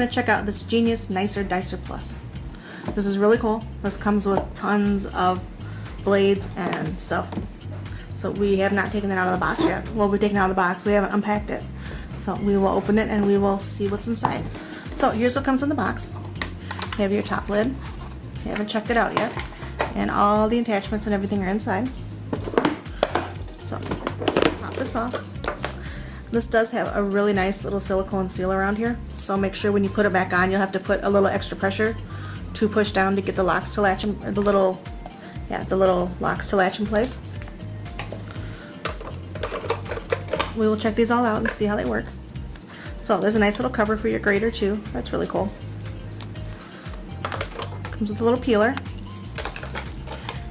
going to check out this Genius Nicer Dicer Plus. This is really cool. This comes with tons of blades and stuff. So we have not taken it out of the box yet. Well, we've taken it out of the box. We haven't unpacked it. So we will open it and we will see what's inside. So here's what comes in the box. You have your top lid. You haven't checked it out yet. And all the attachments and everything are inside. So pop this off. This does have a really nice little silicone seal around here. So make sure when you put it back on, you'll have to put a little extra pressure to push down to get the locks to latch in, or the little locks to latch in place. We will check these all out and see how they work. So there's a nice little cover for your grater too. That's really cool. Comes with a little peeler,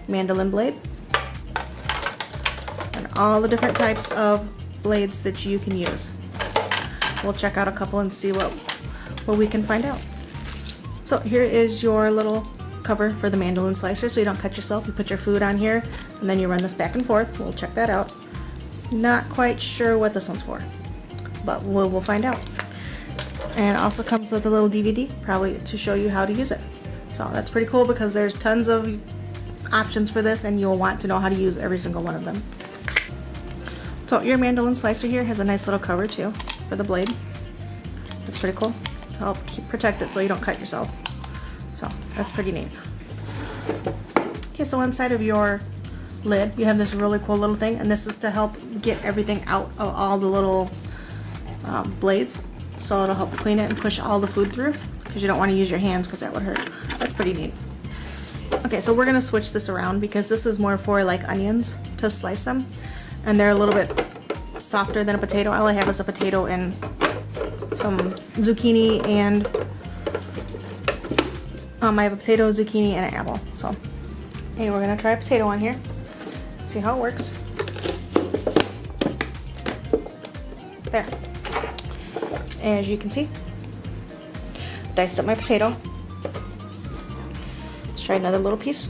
mandolin blade, and all the different types of blades that you can use. We'll check out a couple and see what we can find out. So here is your little cover for the mandolin slicer so you don't cut yourself. You put your food on here and then you run this back and forth. We'll check that out. Not quite sure what this one's for, but we'll find out. And it also comes with a little DVD, probably to show you how to use it. So that's pretty cool because there's tons of options for this and you'll want to know how to use every single one of them. So your mandolin slicer here has a nice little cover too for the blade. That's pretty cool to help protect it so you don't cut yourself. So that's pretty neat. Okay, so inside of your lid you have this really cool little thing, and this is to help get everything out of all the little blades. So it'll help clean it and push all the food through, because you don't want to use your hands because that would hurt. That's pretty neat. Okay, so we're going to switch this around because this is more for like onions to slice them, and they're a little bit softer than a potato. All I have is a potato and some zucchini, and I have a potato, zucchini, and an apple. So hey, we're going to try a potato on here, see how it works. There. As you can see, diced up my potato. Let's try another little piece.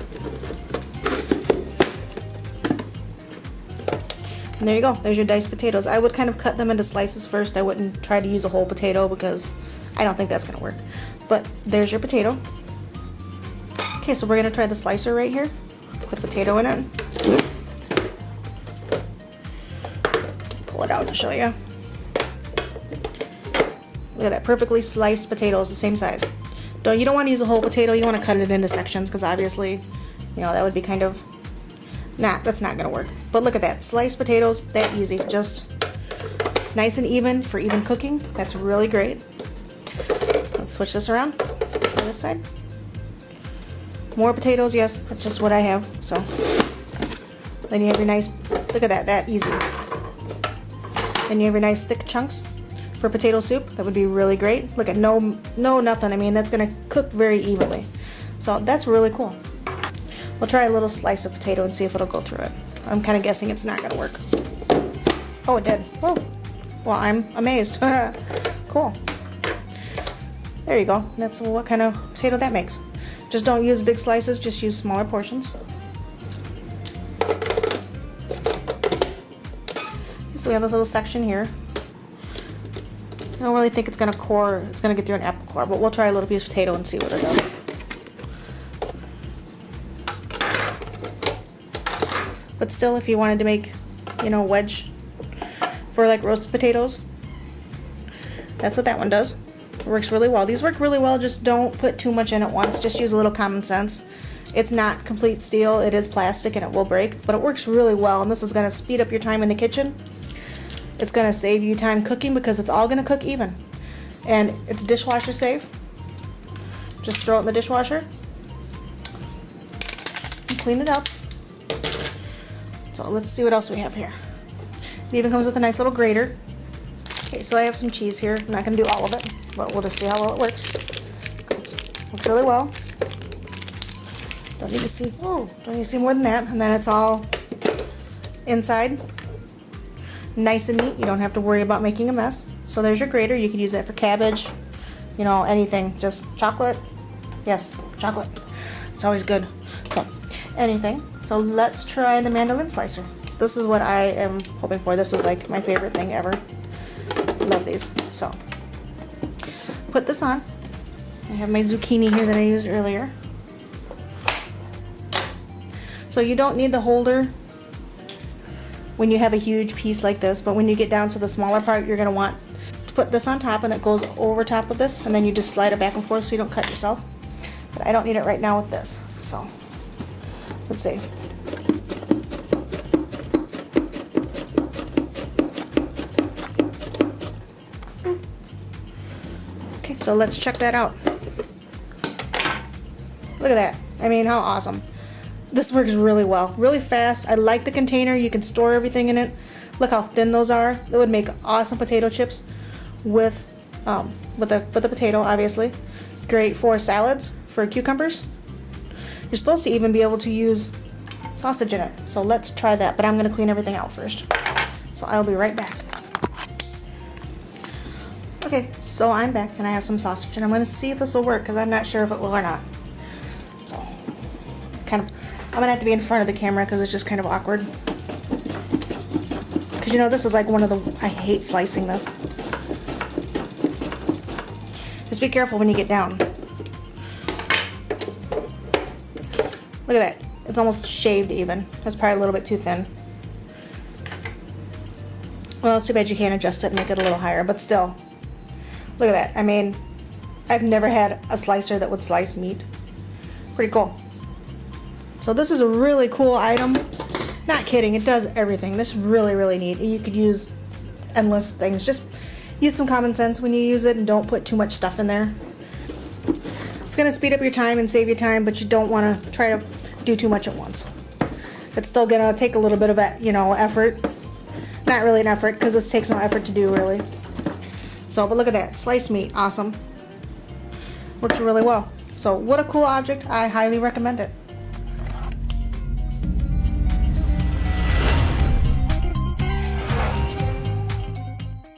And there you go, there's your diced potatoes. I would kind of cut them into slices first. I wouldn't try to use a whole potato because I don't think that's gonna work. But there's your potato. Okay, so we're gonna try the slicer right here. Put a potato in it. Pull it out and show you. Look at that, perfectly sliced potatoes, the same size. You don't want to use a whole potato, you want to cut it into sections because obviously, you know, that would be kind of, that's not going to work. But look at that, sliced potatoes, that easy, just nice and even for even cooking. That's really great. Let's switch this around to this side. More potatoes, yes, that's just what I have. So then you have your nice, look at that, that easy. Then you have your nice thick chunks. For potato soup, that would be really great. Look at no nothing. I mean, that's gonna cook very evenly. So that's really cool. We'll try a little slice of potato and see if it'll go through it. I'm kind of guessing it's not gonna work. Oh, it did. Oh, well, I'm amazed. Cool. There you go. That's what kind of potato that makes. Just don't use big slices, just use smaller portions. So we have this little section here. I don't really think it's gonna get through an apple core, but we'll try a little piece of potato and see what it does. But still, if you wanted to make, you know, wedge for like roasted potatoes, that's what that one does. It works really well. These work really well, just don't put too much in at once. Just use a little common sense. It's not complete steel, it is plastic and it will break, but it works really well, and this is gonna speed up your time in the kitchen. It's going to save you time cooking because it's all going to cook even. And it's dishwasher safe. Just throw it in the dishwasher and clean it up. So let's see what else we have here. It even comes with a nice little grater. Okay, so I have some cheese here. I'm not going to do all of it, but we'll just see how well it works. It works really well. Don't need to see more than that. And then it's all inside. Nice and neat. You don't have to worry about making a mess. So there's your grater. You can use that for cabbage, you know, anything. Just chocolate. Yes, chocolate. It's always good. So anything. So let's try the mandolin slicer. This is what I am hoping for. This is like my favorite thing ever. Love these. So put this on. I have my zucchini here that I used earlier. So you don't need the holder when you have a huge piece like this, but when you get down to the smaller part, you're gonna want to put this on top, and it goes over top of this, and then you just slide it back and forth so you don't cut yourself. But I don't need it right now with this, so let's see. Okay, so let's check that out. Look at that. I mean, how awesome. This works really well, really fast. I like the container. You can store everything in it. Look how thin those are. That would make awesome potato chips with the potato, obviously. Great for salads, for cucumbers. You're supposed to even be able to use sausage in it. So let's try that, but I'm gonna clean everything out first. So I'll be right back. Okay, so I'm back and I have some sausage, and I'm gonna see if this will work because I'm not sure if it will or not. So I'm gonna have to be in front of the camera because it's just kind of awkward. Because you know, this is like one of the, I hate slicing this. Just be careful when you get down. Look at that. It's almost shaved even. That's probably a little bit too thin. Well, it's too bad you can't adjust it and make it a little higher, but still. Look at that. I mean, I've never had a slicer that would slice meat. Pretty cool. So this is a really cool item. Not kidding, it does everything. This is really, really neat. You could use endless things. Just use some common sense when you use it and don't put too much stuff in there. It's gonna speed up your time and save you time, but you don't wanna try to do too much at once. It's still gonna take a little bit of, effort. Not really an effort, because this takes no effort to do, really. So, but look at that, sliced meat, awesome. Works really well. So what a cool object, I highly recommend it.